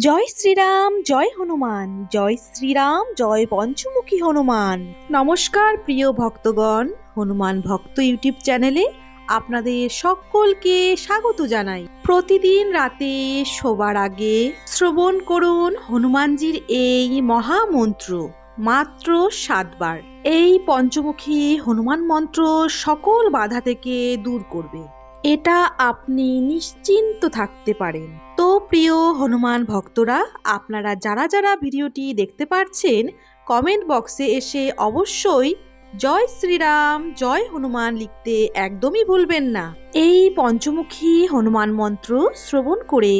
জয় শ্রীরাম, জয় হনুমান। জয় শ্রীরাম, জয় পঞ্চমুখী হনুমান। নমস্কার প্রিয় ভক্তগণ, হনুমান ভক্ত ইউটিউব চ্যানেলে আপনাদের সকলকে স্বাগত জানাই। প্রতিদিন রাতে শোবার আগে শ্রবণ করুন হনুমানজির এই মহামন্ত্র মাত্র 7 বার। এই পঞ্চমুখী হনুমান মন্ত্র সকল বাধা থেকে দূর করবে, এটা আপনি নিশ্চিন্ত থাকতে পারেন। তো প্রিয় হনুমান ভক্তরা, আপনারা যারা যারা ভিডিওটি দেখতে পাচ্ছেন, কমেন্ট বক্সে এসে অবশ্যই জয় শ্রীরাম, জয় হনুমান লিখতে একদমই ভুলবেন না। এই পঞ্চমুখী হনুমান মন্ত্র শ্রবণ করে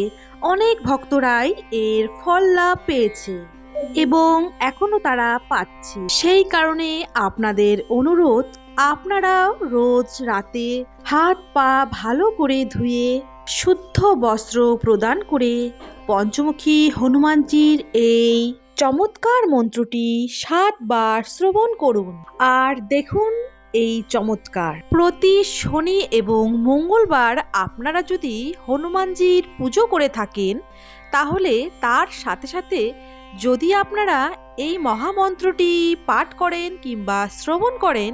অনেক ভক্তরাই এর ফল লাভ পেয়েছে এবং এখনো তারা পাচ্ছে। সেই কারণে আপনাদের অনুরোধ, আপনারাও রোজ রাতে হাত পা ভালো করে ধুয়ে শুদ্ধ বস্ত্র প্রদান করে পঞ্চমুখী হনুমানজির এই চমৎকার মন্ত্রটি 7 বার শ্রবণ করুন আর দেখুন এই চমৎকার। প্রতি শনি এবং মঙ্গলবার আপনারা যদি হনুমানজির পুজো করে থাকেন, তাহলে তার সাথে সাথে যদি আপনারা এই মহামন্ত্রটি পাঠ করেন কিংবা শ্রবণ করেন,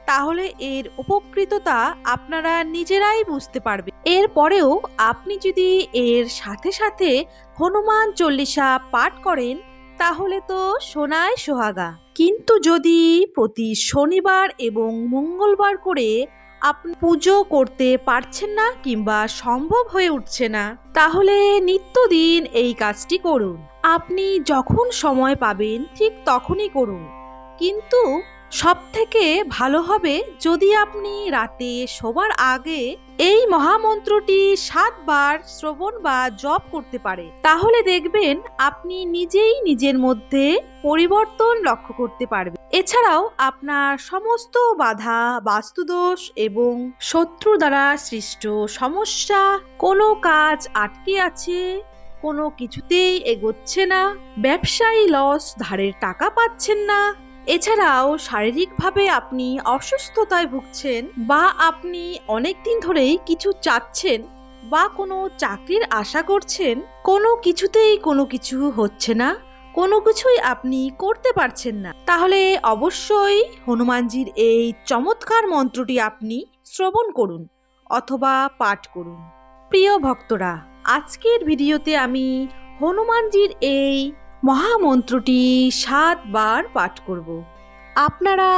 তাহলে এর উপকৃততা আপনারা নিজেরাই বুঝতে পারবেন। এরপরেও আপনি যদি এর সাথে সাথে হনুমান চল্লিশা পাঠ করেন, তাহলে তো সোনায় সোহাগা। কিন্তু যদি প্রতি শনিবার এবং মঙ্গলবার করে আপনি পুজো করতে পারছেন না কিংবা সম্ভব হয়ে উঠছে না, তাহলে নিত্যদিন এই কাজটি করুন। আপনি যখন সময় পাবেন ঠিক তখনই করুন, কিন্তু সবথেকে ভালো হবে যদি আপনি রাতে শোবার আগে এই মহামন্ত্রটি 7 বার শ্রবণ বা জপ করতে পারে। তাহলে দেখবেন আপনি নিজেই নিজের মধ্যে পরিবর্তন লক্ষ্য করতে পারবেন। এছাড়াও আপনার সমস্ত বাধা, বাস্তুদোষ এবং শত্রু দ্বারা সৃষ্ট সমস্যা, কোনো কাজ আটকে আছে, কোনো কিছুতেই এগোচ্ছে না, ব্যবসায়ী লস, ধারের টাকা পাচ্ছেন না, এছাড়াও শারীরিকভাবে আপনি অসুস্থতায় ভুগছেন বা আপনি অনেক দিন ধরেই কিছু চাচ্ছেন বা কোনো চাকরির আশা করছেন, কোনো কিছুতেই কোনো কিছু হচ্ছে না, কোনো কিছুই আপনি করতে পারছেন না, তাহলে অবশ্যই হনুমানজির এই চমৎকার মন্ত্রটি আপনি শ্রবণ করুন অথবা পাঠ করুন। প্রিয় ভক্তরা, আজকের ভিডিওতে আমি হনুমানজির এই মহামন্ত্রটি 7 বার পাঠ করব। আপনারা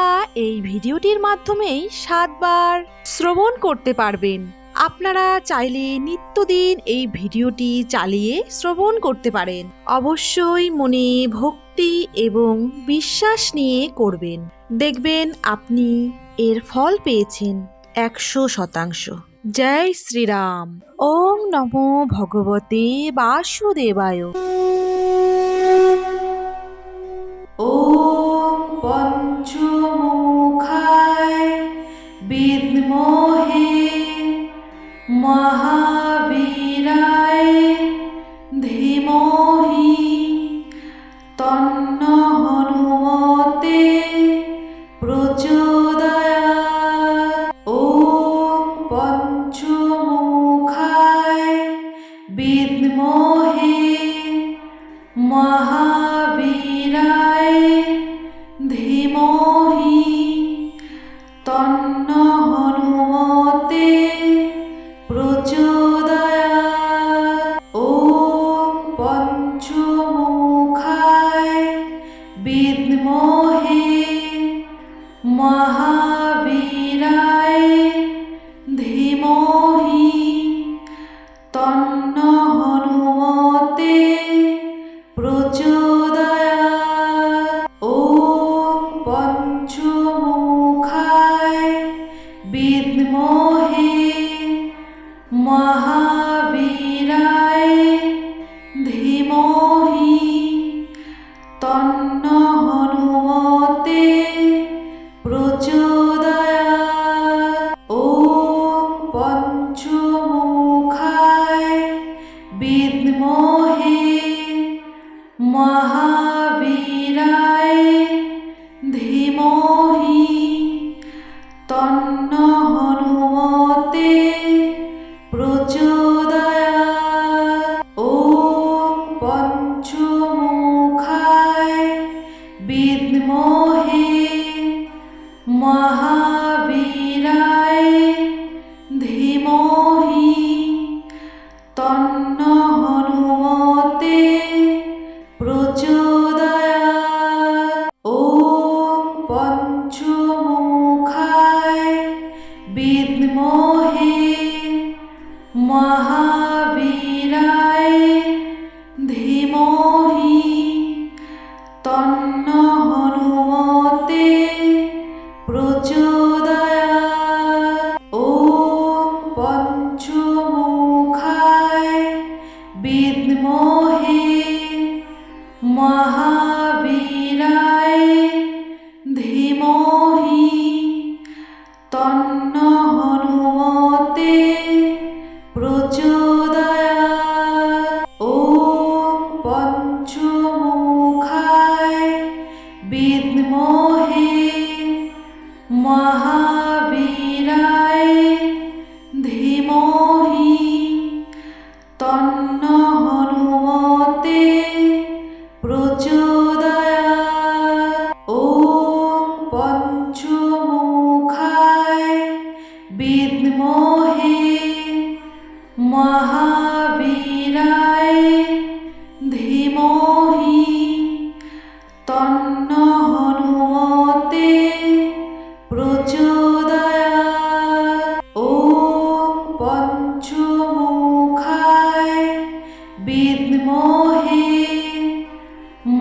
এই ভিডিওটির মাধ্যমেই 7 বার শ্রবণ করতে পারবেন। আপনারা চাইলে নিত্যদিন এই ভিডিওটি চালিয়ে শ্রবণ করতে পারেন। অবশ্যই মনে ভক্তি এবং বিশ্বাস নিয়ে করবেন, দেখবেন আপনি এর ফল পেয়েছেন 100%। জয় শ্রীরাম। ওম নমো ভগবতে বাসুদেবায়। ওম পঞ্চমুখায় বিদ্মহে মহাবীরায় ধীমহি তন্ন হনুমতে প্রচোদয়াৎ। ওম পঞ্চমুখায় বিদ্মহে মহাবীরায় ধীমহি তন্ন হনুমতে প্রচোদয়াৎ। ওম পঞ্চমুখায় বিদ্মহে মহাবীরায় ধীমহি তন্ন হনুমতে প্রচোদয়াৎ।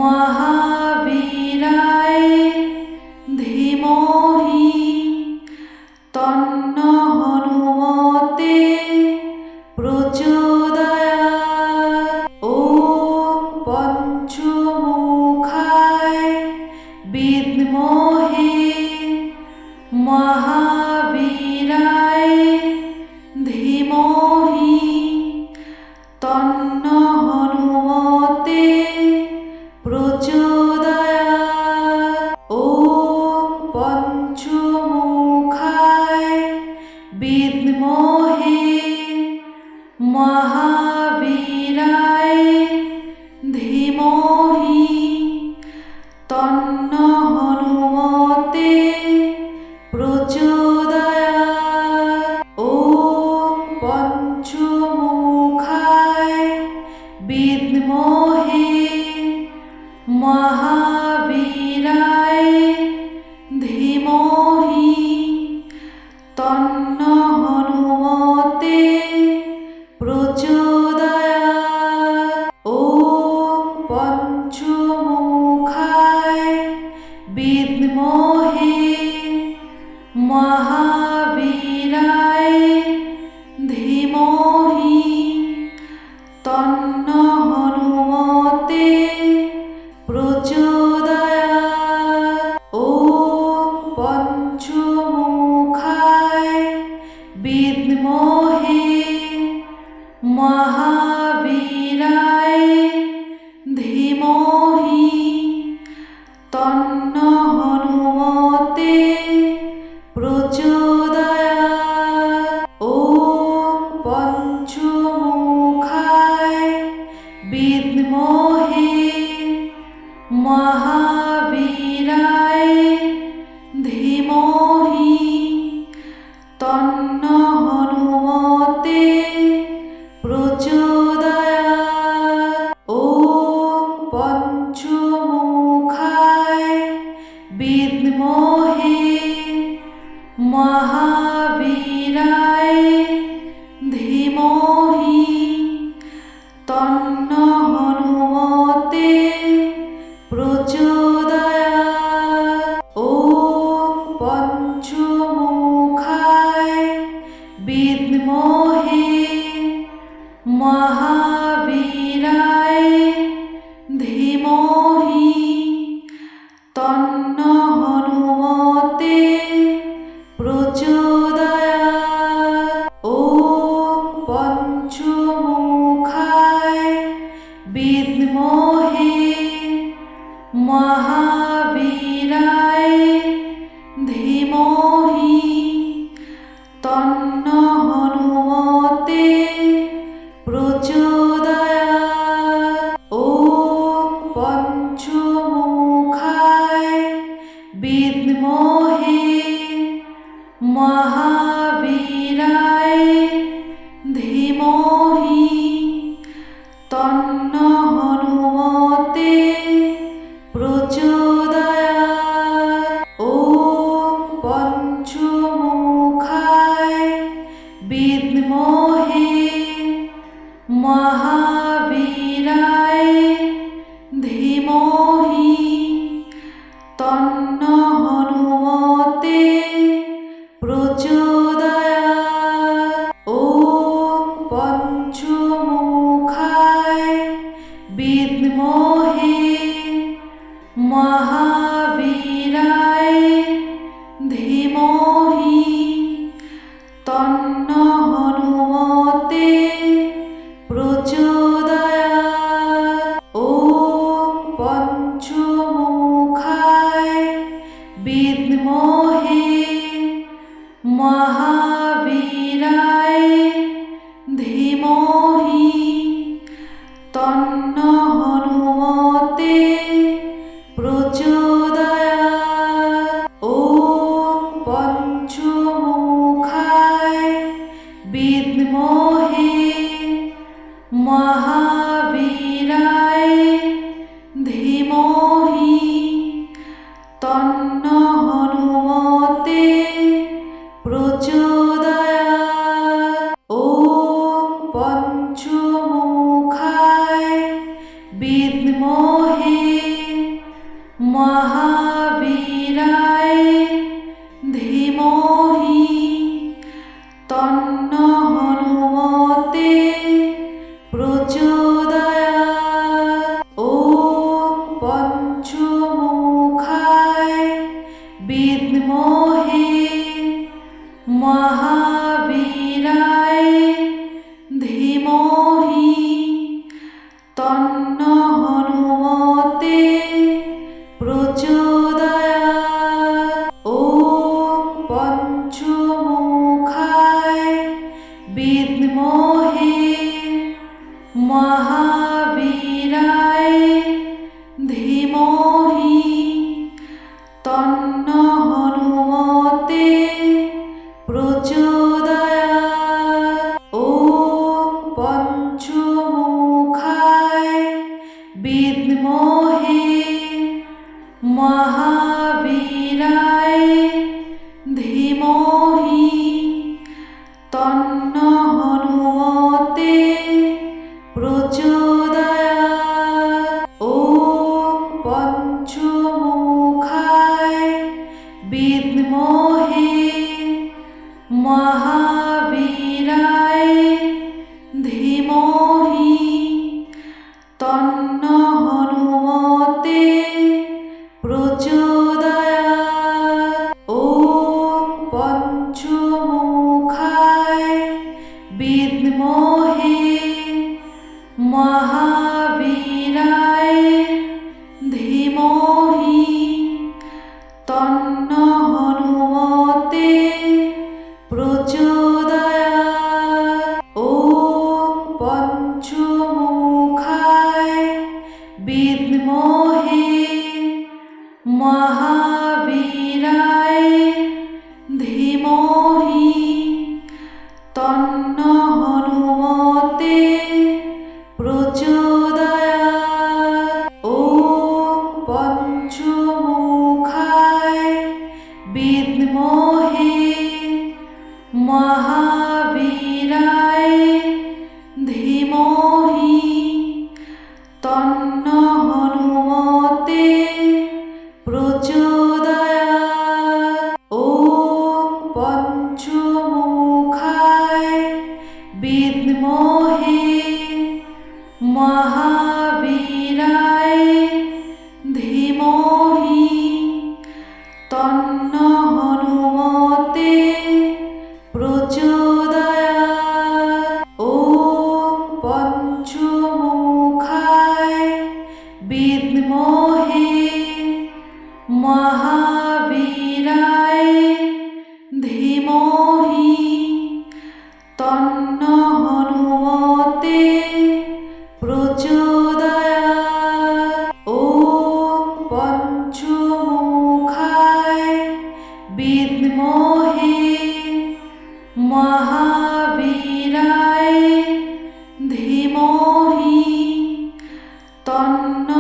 মহাবীরায় ধীমহি তন্নঃ হনুমতে প্রচোদয়াৎ। ওম পঞ্চমুখায় বিদ্মহে মহাবীরায় ধীমহি তন্নঃ হনুমতে প্রচোদয়াৎ। ওম পঞ্চমুখায় বিদ্মহে মহাবীরায় ধীমহি তন্নঃ হনুমতে প্রচোদয়াৎ। ওম পঞ্চমুখায় বিদ্মহে মহাবীরায় ধীমহি তন্নঃ হনুমতে প্রচোদয়াৎ। ওম পঞ্চমুখায় বিদ্মহে মহাবীরায় ধীমহি তন্নঃ হনুমতে প্রচোদয়াৎ। ওম পঞ্চমুখায় বিদ্মহে মহাবীরায় ধীমহি তন্নঃ হনুমতে প্রচোদয়াৎ। ওম পঞ্চমুখায় বিদ্মহে মহাবীরায় ধীমহি তন্নঃ হনুমতে প্রচোদয়াৎ। ওম পঞ্চমুখায় বিদ্মহে মহাবীরায় ধীমহি তন্নঃ হনুমতে প্রচোদয়াৎ। ওম পঞ্চমুখায় বিদ্মহে মহাবীরায় ধীমহি তন্নঃ হনুমতে প্রচোদয়াৎ। ওম পঞ্চমুখায় বিদ্মহে মহাবীরায় ধীমহি তন্নঃ হনুমতে প্রচোদয়াৎ। ওম পঞ্চমুখায় বিদ্মহে মহাবীরায় ধীমহি তন্নঃ হনুমতে প্রচোদয়াৎ। ওম পঞ্চমুখায় বিদ্মহে মহাবীরায় ধীমহি তন্নঃ হনুমতে প্রচোদয়াৎ। ওম পঞ্চমুখায় বিদ্মহে মহাবীরায় ধীমহি তন্নঃ হনুমতে প্রচোদয়াৎ। ওম পঞ্চমুখায় বিদ্মহে মহাবীরায় ধীমহি তন্নঃ হনুমতে প্রচোদয়াৎ। ওম পঞ্চমুখায় বিদ্মহে মহাবীরায় ধীমহি তন্নঃ হনুমতে প্রচোদয়াৎ। ওম পঞ্চমুখায় বিদ্মহে মহাবীরায় ধীমহি তন্ন হনুমতে প্রচোদয়াৎ। ওম পঞ্চমুখায় বিদ্মহে মহাবীরায় ধীমহি তন্ন হনুমতে প্রচোদয়াৎ। ওম পঞ্চমুখায় বিদ্মহে মহাবীরায় ধীমহি তন্ন হনুমতে প্রচোদয়াৎ। ওম পঞ্চমুখায় বিদ্মহে মহাবীরায় ধীমহি তন্ন হনুমতে প্রচোদয়াৎ। ওম পঞ্চমুখায় বিদ্মহে মহাবীরায় ধীমহি তন্ন হনুমতে প্রচোদয়াৎ। ওম পঞ্চমুখায় বিদ্মহে মহাবীরায় ধীমহি তন্ন হনুমতে প্রচোদয়াৎ। ওম পঞ্চমুখায় বিদ্মহে মহাবীরায় ধীমহি তন্ন হনুমতে প্রচোদয়াৎ। ওম পঞ্চমুখায় বিদ্মহে মহাবীরায় ধীমহি তন্ন হনুমতে প্রচোদয়াৎ। ওম পঞ্চমুখায় বিদ্মহে মহাবীরায় ধীমহি তন্ন হনুমতে প্রচোদয়াৎ। ওম পঞ্চমুখায় বিদ্মহে মহাবীরায় ধীমহি তন্ন হনুমতে প্রচোদয়াৎ। ওম পঞ্চমুখায় বিদ্মহে মহাবীরায় ধীমহি তন্ন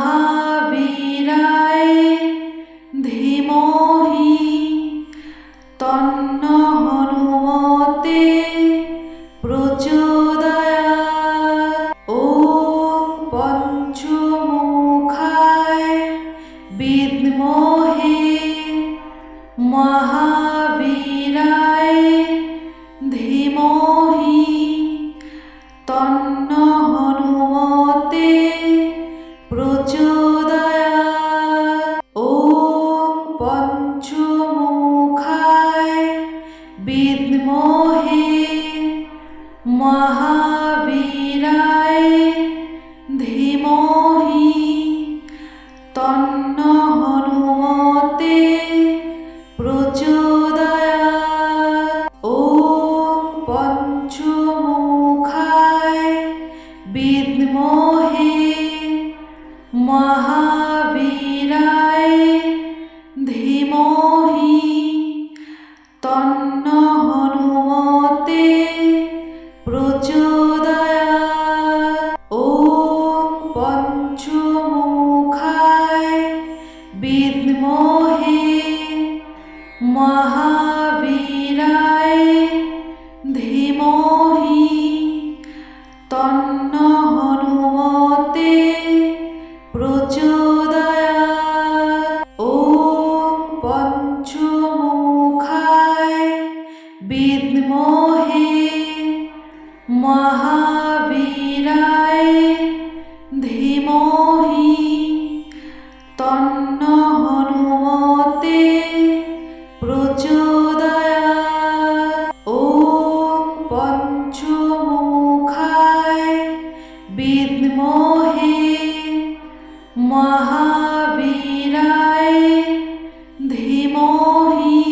মহাবীরায় ধীমহি তন্ন হনুমতে প্রচোদয়াৎ। ওম পঞ্চমুখায় বিদ্মহে মহাবীরায় ধীমহি তন্ন হনুমতে প্রচোদয়াৎ। ওম পঞ্চমুখায় বিদ্মহে মহাবীরায় ধীমহি তন্ন হনুমতে প্রচোদয়াৎ। ওম পঞ্চমুখায় বিদ্মহে মহাবীরায় ধীমহি তন্ন হনুমতে প্রচোদয়াৎ। ওম পঞ্চমুখায় বিদ্মহে মহাবীরায় ধীমহি তন্ন হনুমতে প্রচোদয়াৎ। ওম পঞ্চমুখায় বিদ্মহে মহাবীরায় ধীমহি তন্ন হনুমতে প্রচোদয়াৎ। ওম পঞ্চমুখায় বিদ্মহে মহাবীরায় ধীমহি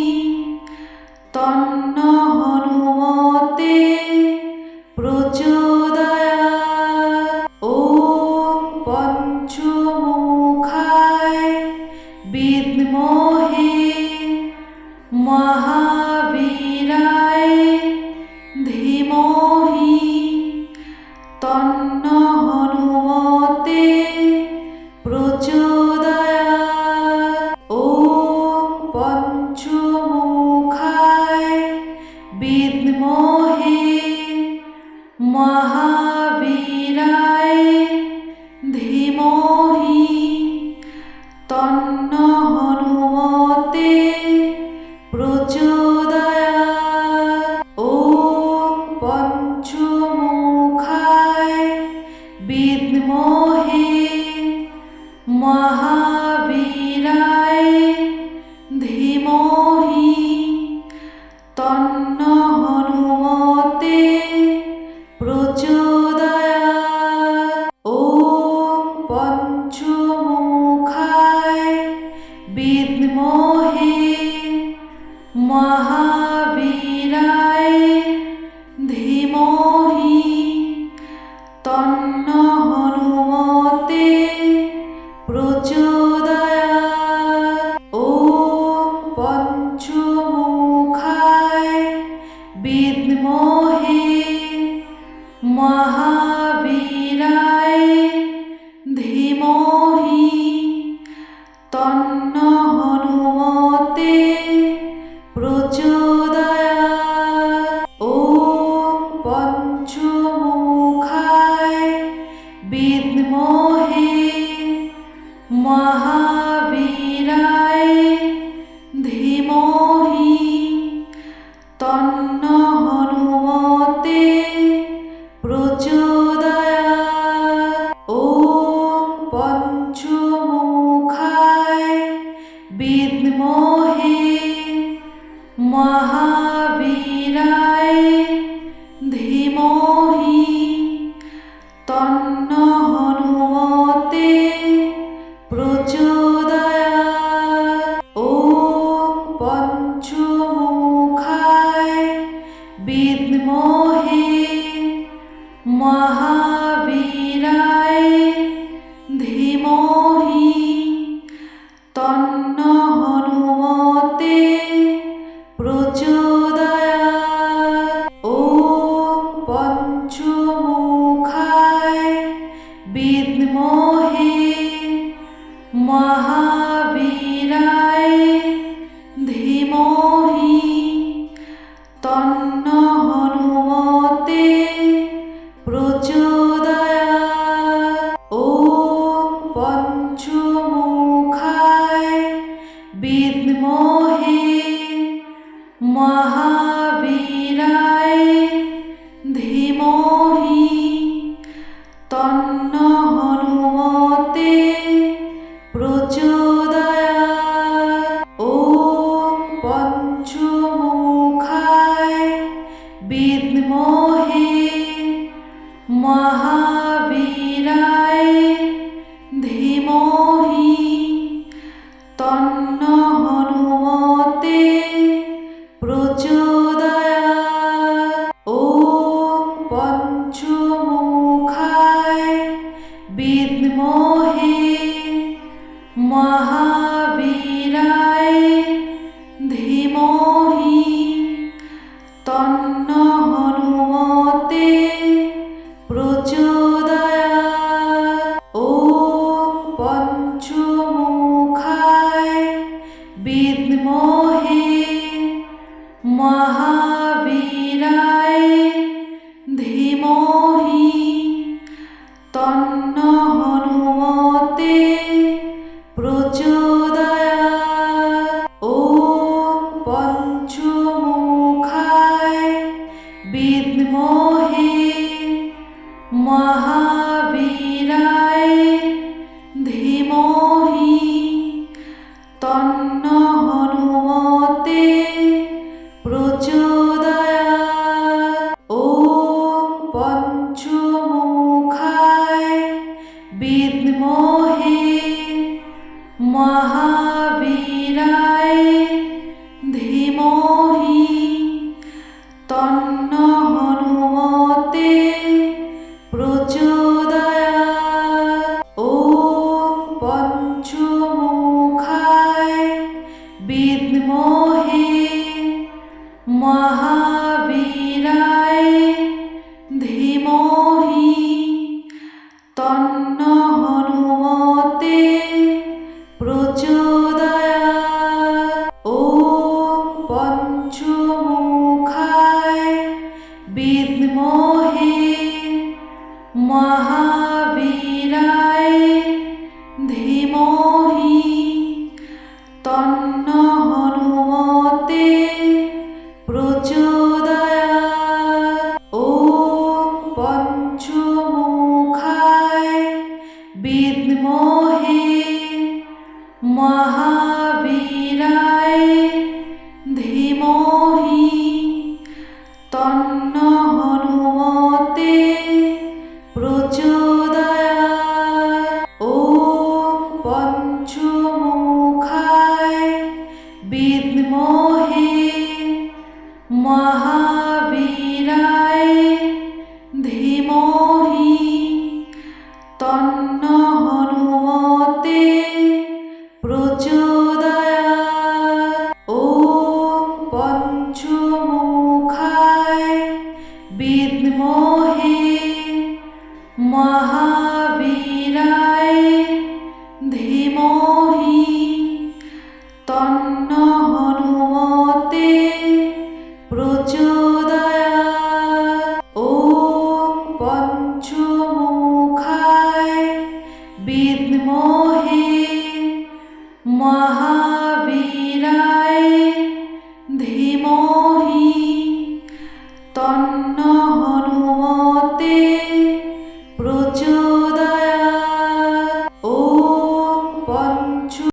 তন্ন হনুমতে প্রচোদয়াৎ। ওম পঞ্চমুখায় বিদ্মহে মহাবীরায় ধীমহি তন্ন হনুমতে প্রচোদয়াৎ। ওম পঞ্চমুখায় বিদ্মহে মহাবীরায় ধীমহি তন্ন হনুমতে প্রচোদয়াৎ। ওম পঞ্চমুখায় বিদ্মহে মহাবীরায় ধীমহি তন্ন হনুমতে প্রচোদয়াৎ। ওম পঞ্চমুখায় বিদ্মহে মহাবীরায় ধীমহি তন্ন হনুমতে প্রচোদয়াৎ। ওম পঞ্চমুখায় বিদ্মহে মহাবীরায় ধীমহি তন্ন হনুমতে প্রচোদয়াৎ। ওম পঞ্চমুখায় বিদ্মহে মহাবীরায় ধীমহি তন্ন হনুমতে প্রচোদয়াৎ। ওম পঞ্চমুখায় বিদ্মহে মহাবীরায় ধীমহি তন্ন হনুমতে প্রচোদয়াৎ। বিদ্মহে মহাবীরায় ধীমহি তন্ন হনুমতে প্রচোদয়াৎ। ওম পঞ্চমুখায় বিদ্মহে মহাবীরায় ধীমহি তন্ন হনুমতে প্রচোদয়াৎ। ওম পঞ্চমুখায় বিদ্মহে মহাবীরায় ধীমহি তন্ন হনুমতে প্রচোদয়াৎ। ওম পঞ্চমুখায় বিদ্মহে মহাবীরায় ধীমহি তন্ন হনুমতে প্রচোদয়াৎ। ওম পঞ্চমুখায় বিদ্মহে মহাবীরায় ধীমহি তন্ন হনুমতে প্রচোদয়াৎ। ওম পঞ্চমুখায় বিদ্মহে মহাবীরায় ধীমহি তন্ন হনুমতে প্রচোদয়াৎ। ওম পঞ্চমুখায় বিদ্মহে মহাবীরায় ধীমহি তন্ন হনুমতে প্রচোদয়াৎ। ওম পঞ্চমুখায় বিদ্মহে মহাবীরায় ধীমহি তন্ন হনুমতে প্রচোদয়াৎ। ওম পঞ্চমুখায় বিদ্মহে মহাবীরায় ধীমহি তন্ন হনুমতে প্রচোদয়াৎ। ওম পঞ্চমুখায় বিদ্মহে মহাবীরায় ধীমহি তন্ন হনুমতে প্রচোদয়াৎ। ওম পঞ্চমুখায় বিদ্মহে মহা